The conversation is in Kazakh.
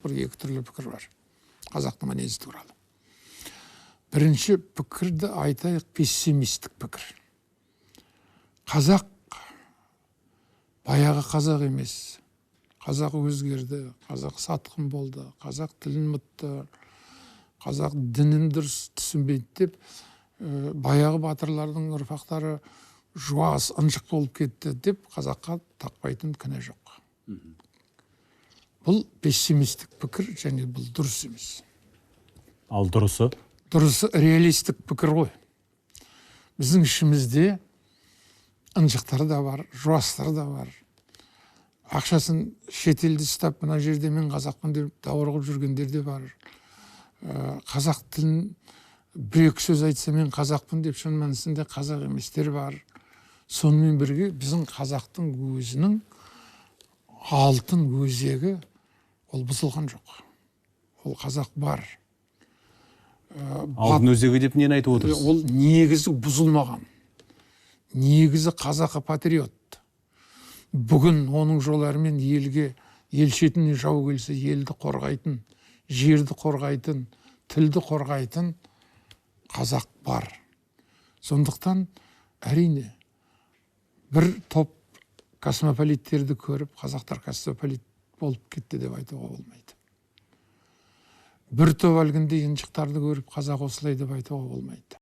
бір екі түрлі пікір бар қазақтың мінезі туралы. Бірінші пікірді айтайық, пессимистік пікір. Қазақ баяғы қазақ емес. Қазақ өзгерді, қазақ сатқын болды, қазақ тілін ұмытты, қазақ дінін дұрыс түсінбейді деп, баяғы батырлардың ұрпақтары жуас, ынжық болып кетті деп қазаққа тақпайтын кінә жоқ. Бұл пессимистік пікір, және бұл дұрыс емес. Ал дұрысы? Дұрысы реалистік пікір ғой. Біздің ішімізде ынжықтар да бар, жуастар да бар. Ақшасын шетелде ұстап, мына жерде мен қазақпын деп даурығып жүргендер де бар. Қазақ тілін бір-екі сөз айтса мен қазақпын деп шын мәнісінде қазақ еместер бар. Сонымен бірге біздің қазақтың өзінің алтын өзегі ол бұзылған жоқ. Ол қазақ бар. Алтын өзегі деп нені айтып отырсыз? Ол негізі бұзылмаған. Негізі қазақы патриот. Бүгін оның жолдарымен елге, ел шетіне жау келсе, елді қорғайтын, жерді қорғайтын, тілді қорғайтын қазақ бар. Сондықтан әрине бір топ космополиттерді көріп, қазақтар космополит болып кетті деп айтуға болмайды. Бір топ әлгінде ынжықтарды көріп, қазақ осылай деп айтуға болмайды.